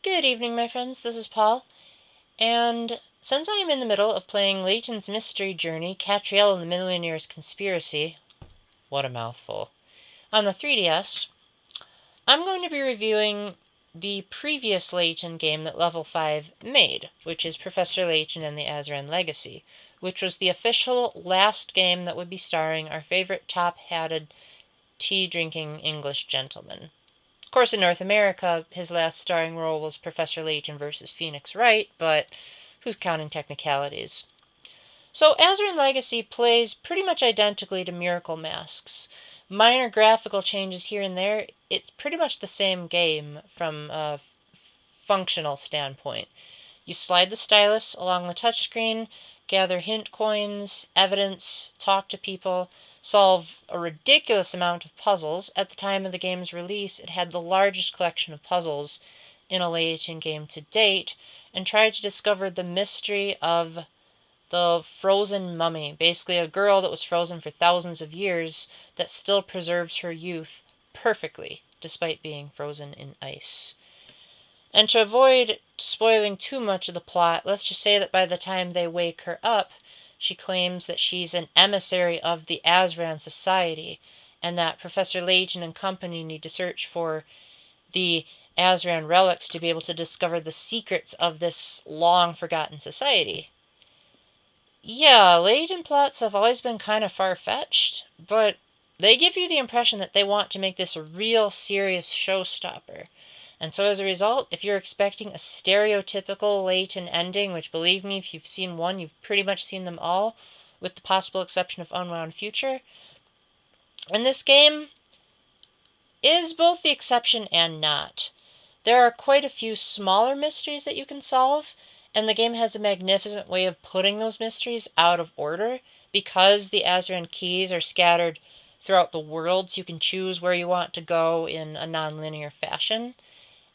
Good evening, my friends. This is Paul, and since I am in the middle of playing Layton's Mystery Journey, Catriel and the Millionaire's Conspiracy, what a mouthful, on the 3DS, I'm going to be reviewing the previous Layton game that Level 5 made, which is Professor Layton and the Azran Legacy, which was the official last game that would be starring our favorite top-hatted, tea-drinking English gentleman. Of course, in North America, his last starring role was Professor Layton versus Phoenix Wright, but who's counting technicalities? So, Azran Legacy plays pretty much identically to Miracle Masks. Minor graphical changes here and there. It's pretty much the same game from a functional standpoint. You slide the stylus along the touchscreen, gather hint coins, evidence, talk to people, solve a ridiculous amount of puzzles. At the time of the game's release, it had the largest collection of puzzles in a Layton game to date, and try to discover the mystery of the frozen mummy. Basically, a girl that was frozen for thousands of years that still preserves her youth perfectly, despite being frozen in ice. And to avoid spoiling too much of the plot, let's just say that by the time they wake her up, she claims that she's an emissary of the Azran Society, and that Professor Layton and company need to search for the Azran relics to be able to discover the secrets of this long-forgotten society. Yeah, Layton plots have always been kind of far-fetched, but they give you the impression that they want to make this a real serious showstopper. And so as a result, if you're expecting a stereotypical Layton ending, which believe me, if you've seen one, you've pretty much seen them all, with the possible exception of Unwound Future, and this game is both the exception and not. There are quite a few smaller mysteries that you can solve, and the game has a magnificent way of putting those mysteries out of order, because the Azran keys are scattered throughout the world, so you can choose where you want to go in a non-linear fashion.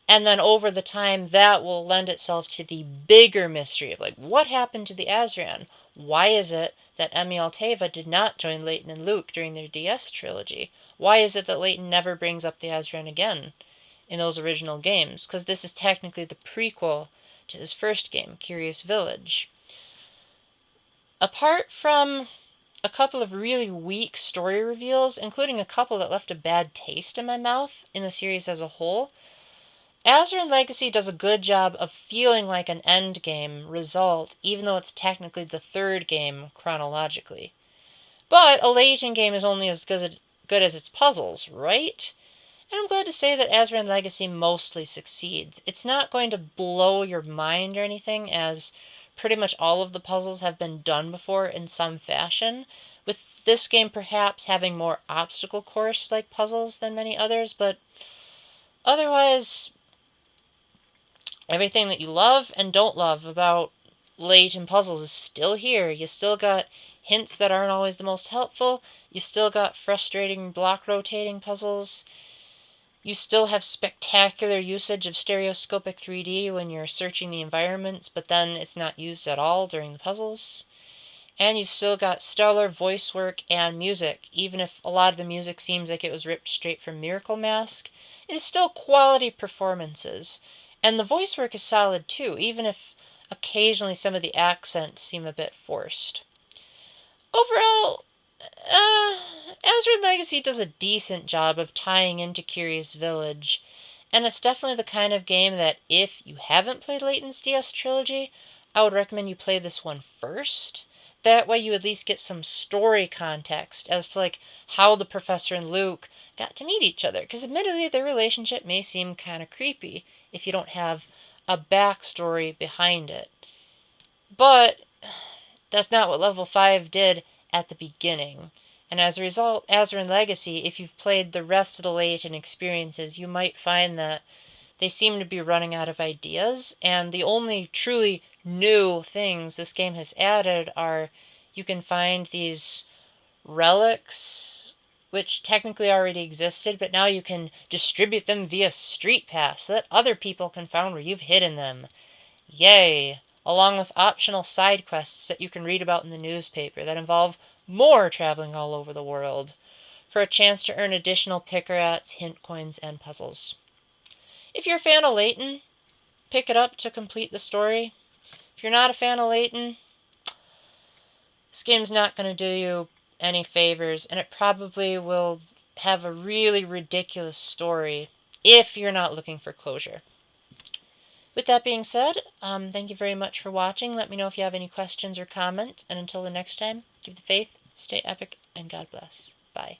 And then over the time, that will lend itself to the bigger mystery of, like, what happened to the Azran? Why is it that Emmy Altava did not join Layton and Luke during their DS trilogy? Why is it that Layton never brings up the Azran again in those original games? Because this is technically the prequel to his first game, Curious Village. Apart from a couple of really weak story reveals, including a couple that left a bad taste in my mouth in the series as a whole, Azran Legacy does a good job of feeling like an endgame result, even though it's technically the third game chronologically. But a Layton game is only as good as its puzzles, right? And I'm glad to say that Azran Legacy mostly succeeds. It's not going to blow your mind or anything, as pretty much all of the puzzles have been done before in some fashion, with this game perhaps having more obstacle course-like puzzles than many others, but otherwise, everything that you love and don't love about Layton puzzles is still here. You still got hints that aren't always the most helpful. You still got frustrating block rotating puzzles. You still have spectacular usage of stereoscopic 3D when you're searching the environments, but then it's not used at all during the puzzles. And you've still got stellar voice work and music. Even if a lot of the music seems like it was ripped straight from Miracle Mask, it is still quality performances. And the voice work is solid too, even if occasionally some of the accents seem a bit forced. Overall, Azran Legacy does a decent job of tying into Curious Village, and it's definitely the kind of game that if you haven't played Layton's DS trilogy, I would recommend you play this one first. That way you at least get some story context as to, like, how the Professor and Luke got to meet each other, because admittedly their relationship may seem kind of creepy if you don't have a backstory behind it. But that's not what Level 5 did at the beginning. And as a result, Azran Legacy, if you've played the rest of the Layton experiences, you might find that they seem to be running out of ideas, and the only truly new things this game has added are you can find these relics, which technically already existed, but now you can distribute them via Street Pass so that other people can find where you've hidden them. Yay! Along with optional side quests that you can read about in the newspaper that involve more traveling all over the world for a chance to earn additional picker-ats, hint coins, and puzzles. If you're a fan of Layton, pick it up to complete the story. If you're not a fan of Layton, this game's not going to do you any favors, and it probably will have a really ridiculous story if you're not looking for closure. With that being said, thank you very much for watching. Let me know if you have any questions or comments, and until the next time, keep the faith, stay epic, and God bless. Bye.